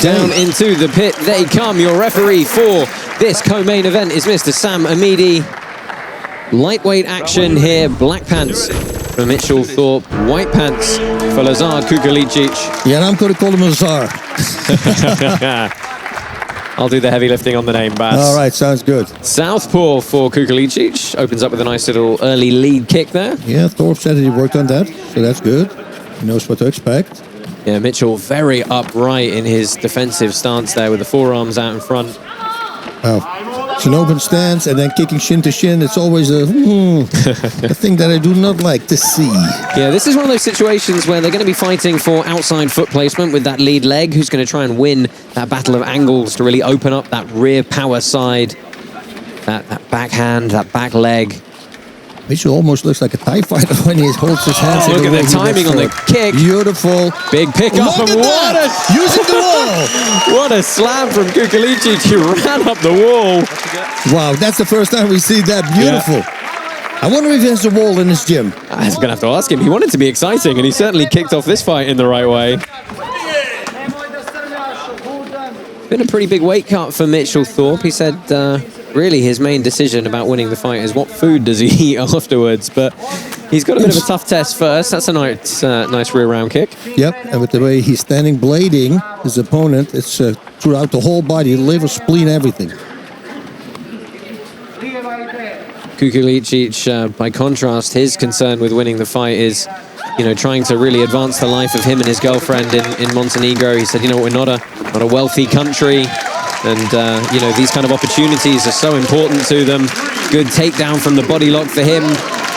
Down into the pit they come. Your referee for this co-main event is Mr. Sam Amidi. Lightweight action here. Black pants for Mitchell Thorpe. White pants for Lazar Kukulicic. Yeah, and I'm going to call him Lazar. I'll do the heavy lifting on the name, Bas. All right, sounds good. Southpaw for Kukulicic. Opens up with a nice little early lead kick there. Yeah, Thorpe said that he worked on that, so that's good. He knows what to expect. Yeah, Mitchell very upright in his defensive stance there with the forearms out in front. Wow. It's an open stance and then kicking shin to shin. It's always a thing that I do not like to see. Yeah, this is one of those situations where they're going to be fighting for outside foot placement with that lead leg, who's going to try and win that battle of angles to really open up that rear power side, that backhand, that back leg. Mitchell almost looks like a TIE fighter when he holds his hands. Look at the timing on the kick. Beautiful. Big pick up. Look at that! Using the wall. What a slam from Kukulicic. He ran up the wall. Wow, that's the first time we see that. Beautiful. Yeah. I wonder if he has a wall in his gym. I was going to have to ask him. He wanted to be exciting, and he certainly kicked off this fight in the right way. Been a pretty big weight cut for Mitchell Thorpe. He said really his main decision about winning the fight is what food does he eat afterwards. But he's got a bit of a tough test first. That's a nice rear round kick. Yep, and with the way he's standing blading his opponent, it's throughout the whole body, liver, spleen, everything. Kukulicic, by contrast, his concern with winning the fight is, trying to really advance the life of him and his girlfriend in Montenegro. He said, we're not a wealthy country, and these kind of opportunities are so important to them. Good takedown from the body lock for him.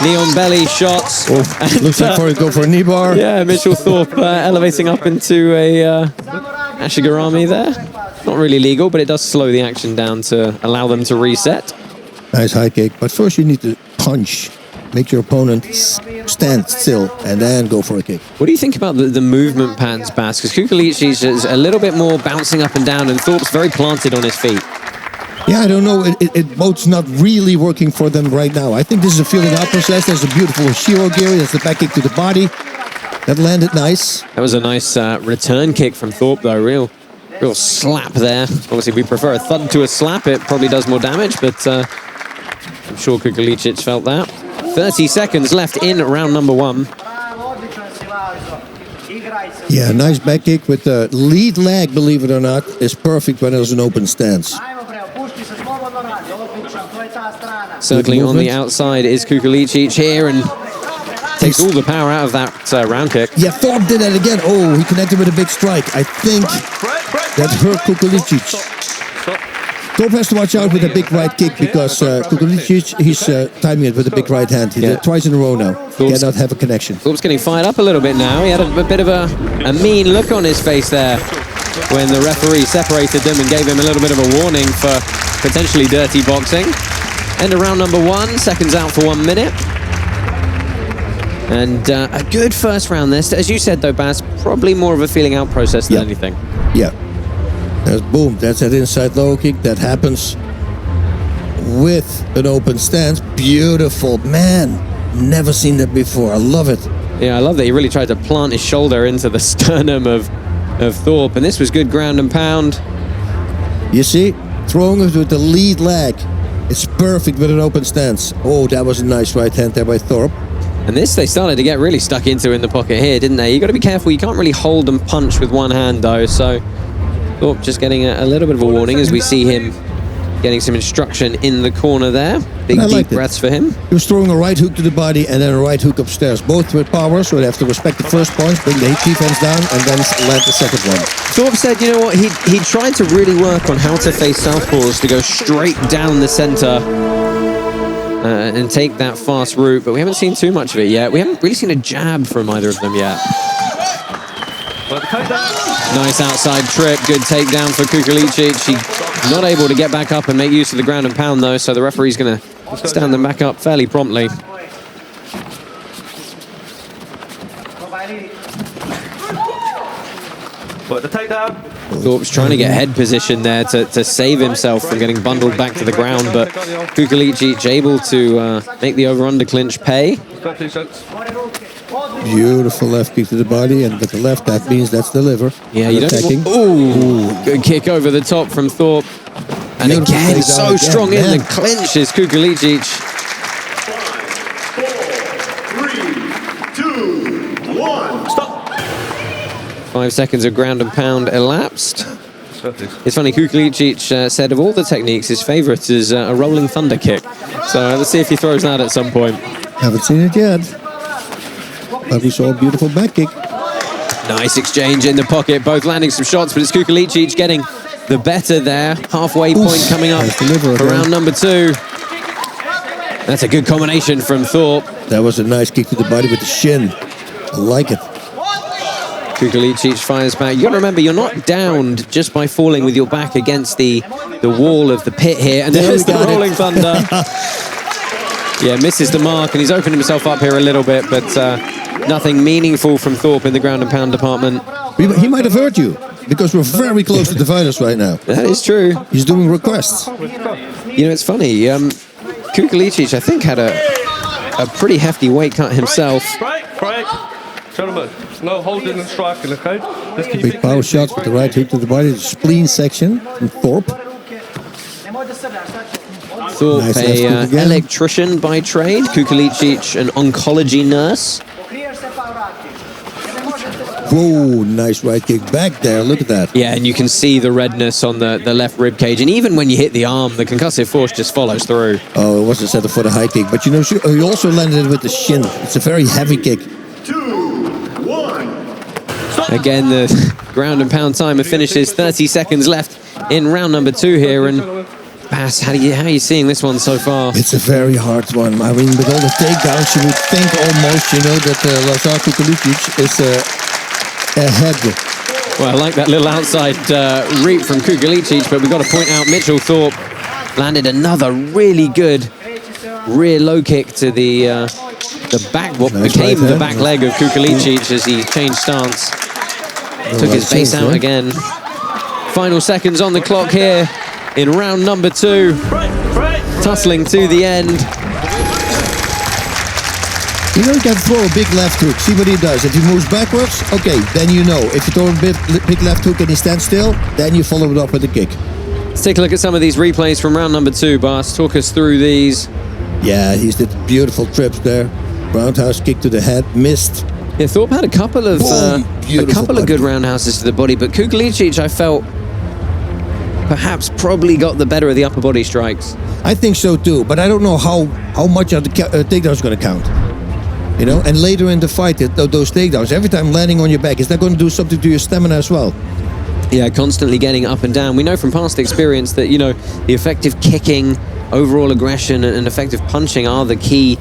Knee on belly shots. Oh, looks like go for a knee bar. Yeah, Mitchell Thorpe elevating up into a ashigarami there. Not really legal, but it does slow the action down to allow them to reset. Nice high kick, but first you need to punch. Make your opponent stand still and then go for a kick. What do you think about the movement patterns, Bas? Because Kukulicic is a little bit more bouncing up and down, and Thorpe's very planted on his feet. Yeah, I don't know. It both's not really working for them right now. I think this is a feeling out process. There's a beautiful Shiro Giri. That's the back kick to the body. That landed nice. That was a nice return kick from Thorpe, though. Real slap there. Obviously, we prefer a thud to a slap. It probably does more damage, but I'm sure Kukulicic felt that. 30 seconds left in round number one. Yeah, nice back kick with the lead leg, believe it or not, is perfect when there's an open stance. Circling on the outside is Kukulicic here and takes all the power out of that round kick. Yeah, Thorpe did that again. Oh, he connected with a big strike. I think that hurt Kukulicic. Thorpe has to watch out with a big right kick because Kukulicic, he's timing it with a big right hand. He did it twice in a row now. Cannot have a connection. Thorpe's getting fired up a little bit now. He had a bit of a mean look on his face there when the referee separated them and gave him a little bit of a warning for potentially dirty boxing. End of round number one, seconds out for 1 minute. And a good first round this. As you said though, Bas, probably more of a feeling out process than anything. Yeah. That's boom. That's that inside low kick that happens with an open stance. Beautiful. Man, never seen that before. I love it. Yeah, I love that he really tried to plant his shoulder into the sternum of Thorpe. And this was good ground and pound. You see, throwing it with the lead leg. It's perfect with an open stance. Oh, that was a nice right hand there by Thorpe. And this they started to get really stuck into in the pocket here, didn't they? You got to be careful. You can't really hold and punch with one hand though. So Thorpe just getting a little bit of a warning as we see him getting some instruction in the corner there. Big deep breaths for him. He was throwing a right hook to the body and then a right hook upstairs. Both with power, so they have to respect the first punch, bring the defense down, and then land the second one. Thorpe said, you know what, he tried to really work on how to face southpaws to go straight down the center and take that fast route, but we haven't seen too much of it yet. We haven't really seen a jab from either of them yet. Nice outside trip, good takedown for Kukulicic. He's not able to get back up and make use of the ground and pound though, so the referee's going to stand them back up fairly promptly. The takedown. Thorpe's trying to get head position there to save himself from getting bundled back to the ground, but Kukulicic able to make the over-under clinch pay. Beautiful left kick to the body, and with the left, that means that's the liver. Yeah, you don't... Ooh, good kick over the top from Thorpe. And Beautiful again, so again, strong in man. the clinches, Kukulicic. 3, 2, 1. Stop. 5 seconds of ground and pound elapsed. It's funny, Kukulicic said of all the techniques, his favourite is a rolling thunder kick. So let's see if he throws that at some point. Haven't seen it yet. But we saw a beautiful back kick. Nice exchange in the pocket, both landing some shots, but it's Kukulicic getting the better there. Halfway point coming up for round number 2. That's a good combination from Thorpe. That was a nice kick to the body with the shin. I like it. Kukulicic fires back. You got to remember, you're not downed just by falling with your back against the wall of the pit here. And there's the rolling thunder. Yeah, misses the mark, and he's opened himself up here a little bit, but nothing meaningful from Thorpe in the ground and pound department. He might have hurt you, because we're very close to the finals right now. That is true. He's doing requests. You know, it's funny. Kukulicic, I think, had a pretty hefty weight cut himself. Break. Gentlemen, no holding and striking, okay? Big power shots with the right hook to the body, the spleen section from Thorpe. Thorpe, Nice an electrician by trade. Kukulicic, an oncology nurse. Whoa, nice right kick back there. Look at that. Yeah, and you can see the redness on the left rib cage. And even when you hit the arm, the concussive force just follows through. Oh, it wasn't set up for the high kick. But you know, he also landed it with the shin. It's a very heavy kick. 2, 1. Again, the ground and pound timer finishes. 30 seconds left in round number 2 here. And Bass, how are you seeing this one so far? It's a very hard one. I mean, with all the takedowns, you would think almost, that Lazar Kukulicic is ahead. Well, I like that little outside reap from Kukulicic, but we've got to point out Mitchell Thorpe landed another really good rear low kick to the back, what became the back leg of Kukulicic as he changed stance. Took his base out again. Final seconds on the clock here in round number 2. Tussling to the end. You know, you can throw a big left hook. See what he does. If he moves backwards, okay, then you know. If you throw a big left hook and he stands still, then you follow it up with a kick. Let's take a look at some of these replays from round number 2, Bas. Talk us through these. Yeah, he's did beautiful trips there. Roundhouse kick to the head, missed. Yeah, Thorpe had a couple of good roundhouses to the body, but Kukulicic, I felt, perhaps probably got the better of the upper body strikes. I think so too, but I don't know how much of the takedown's going to count. You know, and later in the fight, those takedowns, every time landing on your back, is that going to do something to your stamina as well? Yeah, constantly getting up and down. We know from past experience that, the effective kicking, overall aggression, and effective punching are the key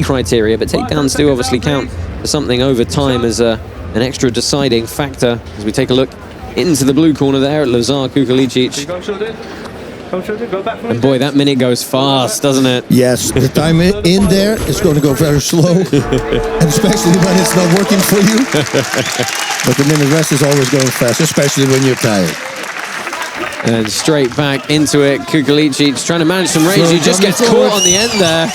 criteria, but takedowns do obviously count for something over time as an extra deciding factor. As we take a look into the blue corner there at Lazar Kukulicic. And boy, that minute goes fast, doesn't it? Yes, the time in there is going to go very slow, and especially when it's not working for you. But the minute rest is always going fast, especially when you're tired. And straight back into it, Kukulicic trying to manage some range. He just gets caught on the end there.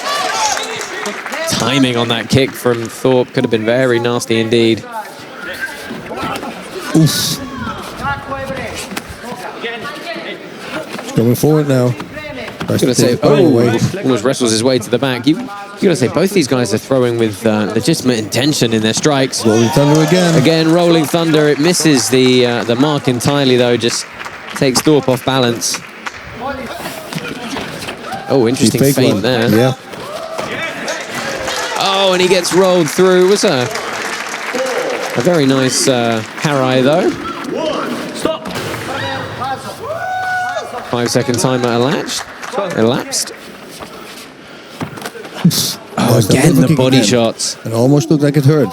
Timing on that kick from Thorpe could have been very nasty indeed. Oof. Going forward now. I was going to say, almost wrestles his way to the back. You got to say, both these guys are throwing with legitimate intention in their strikes. Rolling Thunder again. Again, Rolling Thunder. It misses the mark entirely, though. Just takes Thorpe off balance. Oh, interesting feint there. Yeah. Oh, and he gets rolled through. It was a very nice Harai, though. 5-second timer elapsed. Oh, again, the body shots. It almost looked like it hurt.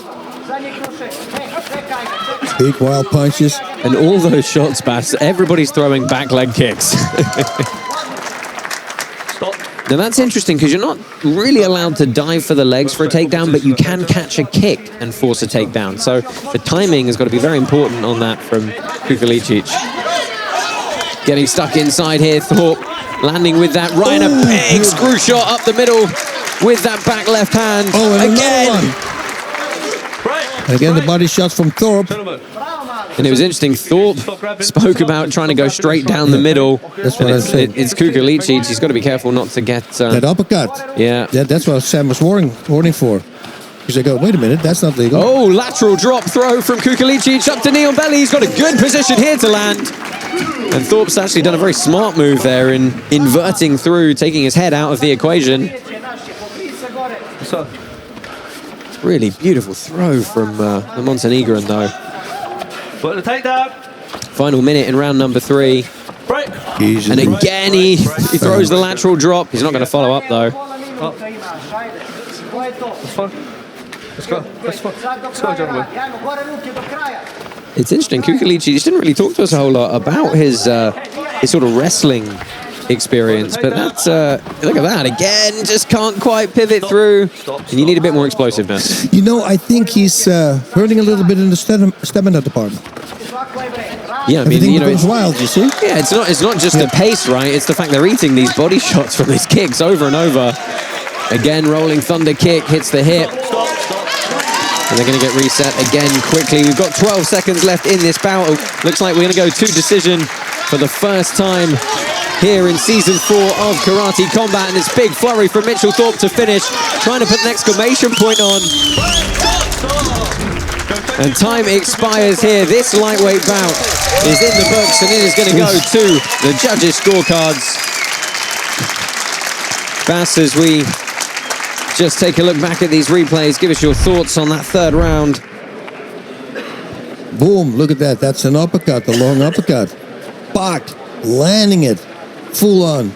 Big wild punches. And all those shots, Bass, everybody's throwing back leg kicks. Now that's interesting because you're not really allowed to dive for the legs for a takedown, but you can catch a kick and force a takedown. So the timing has got to be very important on that from Kukulicic. Getting stuck inside here, Thorpe landing with that right, and a big screw shot up the middle with that back left hand. Oh, and again. And again, the body shot from Thorpe. Gentlemen. And it was interesting, Thorpe spoke about trying to go straight down the middle. That's what I'm saying. It's Kukulicic, he's got to be careful not to get... That uppercut. Yeah. That's what Sam was warning for. He's like, oh, wait a minute, that's not legal. Oh, lateral drop throw from Kukulicic up to knee on belly. He's got a good position here to land. And Thorpe's actually done a very smart move there in inverting through, taking his head out of the equation. So, Really beautiful throw from the Montenegrin, though. put the takedown. Final minute in round number 3. Break. Easy. And again, he throws the lateral drop. He's not going to follow up, though. That's fine. Let's go. Let's go, gentlemen. It's interesting, Kukulicic just didn't really talk to us a whole lot about his sort of wrestling experience, but that's look at that again, just can't quite pivot through, and you need a bit more explosiveness. You know, I think he's hurting a little bit in the stamina department. Yeah, I mean, Everything you know, becomes wild, you see? yeah, it's not just the pace, right? It's the fact they're eating these body shots from these kicks over and over. Again, rolling thunder kick hits the hip. And they're going to get reset again quickly. We've got 12 seconds left in this bout. Looks like we're going to go to decision for the first time here in Season 4 of Karate Combat. And this big flurry from Mitchell Thorpe to finish, trying to put an exclamation point on. And time expires here. This lightweight bout is in the books, and it is going to go to the judges' scorecards. Bass, as we just take a look back at these replays, give us your thoughts on that third round. Boom, look at that. That's an uppercut, the long uppercut. Bach, landing it, full on.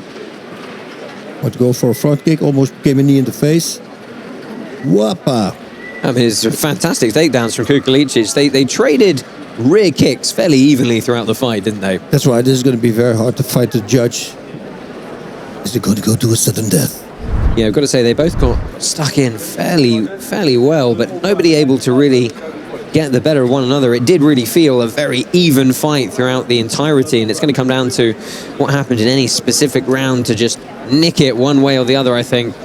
Want to go for a front kick, almost became a knee in the face. Whoppa. I mean, it's fantastic takedowns from Kukulicic. They traded rear kicks fairly evenly throughout the fight, didn't they? That's why this is going to be very hard to fight the judge. Is it going to go to a sudden death? Yeah, I've got to say, they both got stuck in fairly well, but nobody able to really get the better of one another. It did really feel a very even fight throughout the entirety, and it's going to come down to what happened in any specific round to just nick it one way or the other, I think.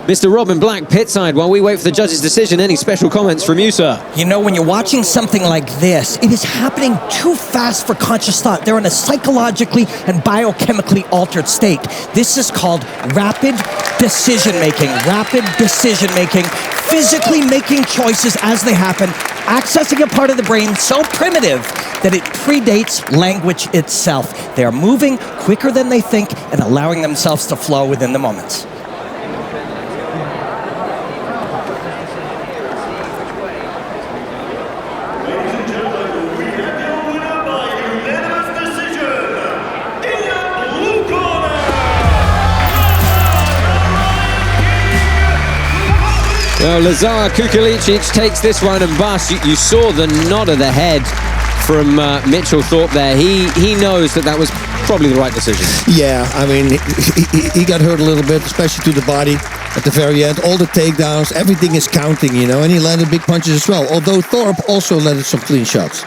Mr. Robin Black, pitside, while we wait for the judge's decision, any special comments from you, sir? You know, when you're watching something like this, it is happening too fast for conscious thought. They're in a psychologically and biochemically altered state. This is called rapid decision-making. Rapid decision-making, physically making choices as they happen, accessing a part of the brain so primitive that it predates language itself. They are moving quicker than they think and allowing themselves to flow within the moments. Well, Lazar Kukulicic takes this one, and Bas, you saw the nod of the head from Mitchell Thorpe there. He knows that was probably the right decision. Yeah, I mean, he got hurt a little bit, especially to the body at the very end. All the takedowns, everything is counting, you know, and he landed big punches as well. Although Thorpe also landed some clean shots.